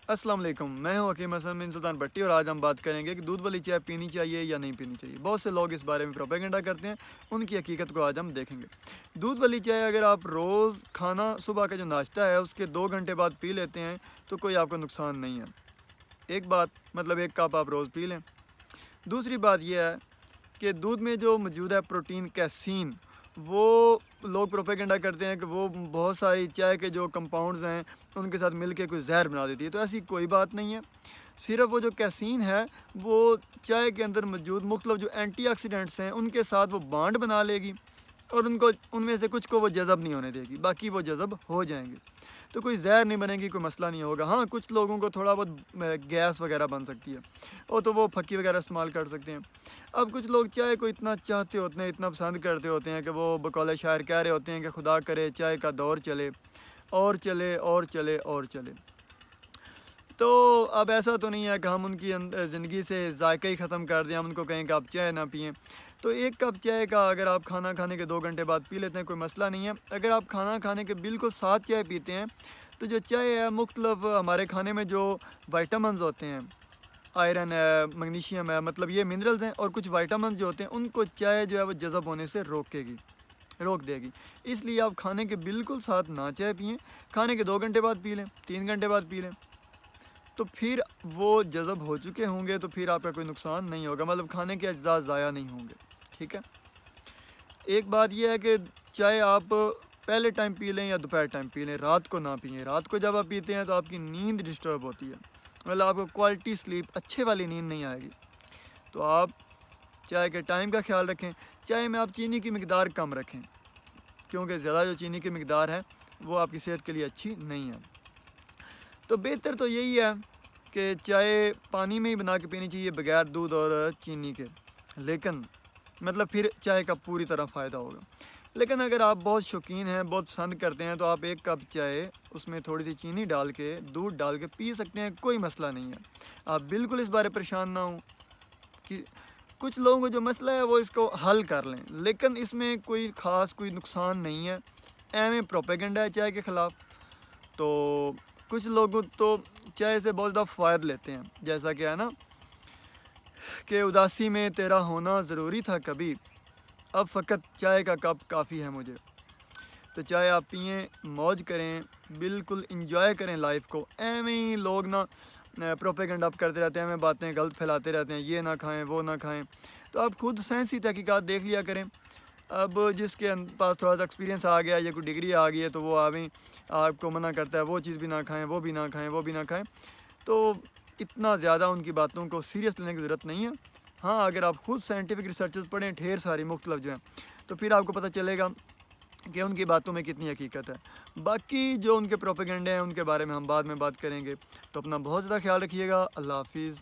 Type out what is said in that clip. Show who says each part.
Speaker 1: अस्सलाम वालेकुम, मैं हूं हकीम हसन बिन सुल्तान भट्टी और आज हम बात करेंगे कि दूध वाली चाय पीनी चाहिए या नहीं पीनी चाहिए। बहुत से लोग इस बारे में प्रोपेगेंडा करते हैं, उनकी हकीकत को आज हम देखेंगे। दूध वाली चाय अगर आप रोज़ खाना सुबह का जो नाश्ता है उसके 2 घंटे बाद पी लेते हैं तो कोई आपको नुकसान नहीं है। एक बात मतलब 1 कप आप रोज़ पी लें। दूसरी बात यह है कि दूध में जो मौजूद है प्रोटीन कैसीन, वो लोग प्रोपेगेंडा करते हैं कि वो बहुत सारी चाय के जो कंपाउंड्स हैं उनके साथ मिलके कोई जहर बना देती है। तो ऐसी कोई बात नहीं है। सिर्फ वो जो कैसीन है वो चाय के अंदर मौजूद मुख्तलिफ जो एंटीऑक्सीडेंट्स हैं उनके साथ वो बॉन्ड बना लेगी और उनको उनमें से कुछ को वो जज़ब नहीं होने देगी, बाकी वो जज़ब हो जाएंगे। तो कोई जहर नहीं बनेगी, कोई मसला नहीं होगा। हाँ, कुछ लोगों को थोड़ा बहुत गैस वगैरह बन सकती है और तो वो फक्की वगैरह इस्तेमाल कर सकते हैं। अब कुछ लोग चाय को इतना चाहते होते हैं, इतना पसंद करते होते हैं कि वो बकौल शायर कह रहे होते हैं कि खुदा करे चाय का दौर चले और चले और चले और चले। तो अब ऐसा तो नहीं है कि हम उनकी ज़िंदगी से जायका ही ख़त्म कर दें, हम उनको कहें कि आप चाय ना पिएँ। तो 1 कप चाय का अगर आप खाना खाने के 2 घंटे बाद पी लेते हैं कोई मसला नहीं है। अगर आप खाना खाने के बिल्कुल साथ चाय पीते हैं तो जो चाय है मुख्तलिफ हमारे खाने में जो विटामिन्स होते हैं, आयरन है, मैग्नीशियम है, मतलब ये मिनरल्स हैं और कुछ विटामिन्स जो होते हैं उनको चाय जो है वो जज़ब होने से रोक देगी। इसलिए आप खाने के बिल्कुल साथ ना चाय पिएँ, खाने के 2 घंटे बाद पी लें, 3 घंटे बाद पी लें। तो फिर वो जज़ब हो चुके होंगे तो फिर आपका कोई नुकसान नहीं होगा, मतलब खाने के अज्जा ज़ाया नहीं होंगे। ठीक है। एक बात यह है कि चाहे आप पहले टाइम पी लें या दोपहर टाइम पी लें, रात को ना पिएँ। रात को जब आप पीते हैं तो आपकी नींद डिस्टर्ब होती है, मतलब आपको क्वालिटी स्लीप अच्छे वाली नींद नहीं आएगी। तो आप चाय के टाइम का ख्याल रखें। चाय में आप चीनी की मिकदार कम रखें, क्योंकि ज़्यादा जो चीनी की मिकदार है वो आपकी सेहत के लिए अच्छी नहीं है। तो बेहतर तो यही है कि चाय पानी में ही बना के पीनी चाहिए बगैर दूध और चीनी के, लेकिन मतलब फिर चाय का पूरी तरह फ़ायदा होगा। लेकिन अगर आप बहुत शौकीन हैं, बहुत पसंद करते हैं तो आप 1 कप चाय उसमें थोड़ी सी चीनी डाल के, दूध डाल के पी सकते हैं, कोई मसला नहीं है। आप बिल्कुल इस बारे परेशान ना हों कि कुछ लोगों को जो मसला है वो इसको हल कर लें, लेकिन इसमें कोई ख़ास कोई नुकसान नहीं है। एवं प्रोपेगेंडा है चाय के ख़िलाफ़। तो कुछ लोग तो चाय से बहुत ज़्यादा फ़ायदा लेते हैं, जैसा कि है ना कि उदासी में तेरा होना ज़रूरी था कभी, अब फ़कत चाय का कप काफ़ी है मुझे। तो चाय आप पिएँ, मौज करें, बिल्कुल इंजॉय करें लाइफ को। एवें ही लोग ना प्रोपेगेंडा करते रहते हैं, हमें बातें गलत फैलाते रहते हैं, ये ना खाएं वो ना खाएं। तो आप खुद साइंसी तहकीकात देख लिया करें। अब जिसके पास थोड़ा सा एक्सपीरियंस आ गया या कोई डिग्री आ गई है तो वो आवें आपको मना करता है, वो चीज़ भी ना खाएं, वो भी ना खाएं, वो भी ना खाएं। तो इतना ज़्यादा उनकी बातों को सीरियस लेने की ज़रूरत नहीं है। हाँ, अगर आप खुद साइंटिफिक रिसर्चेस पढ़ें ढेर सारी मुख्तलिफ जो हैं, तो फिर आपको पता चलेगा कि उनकी बातों में कितनी हकीकत है। बाकी जो उनके प्रोपेगेंडे हैं उनके बारे में हम बाद में बात करेंगे। तो अपना बहुत ज़्यादा ख्याल रखिएगा। अल्लाह हाफ़िज़।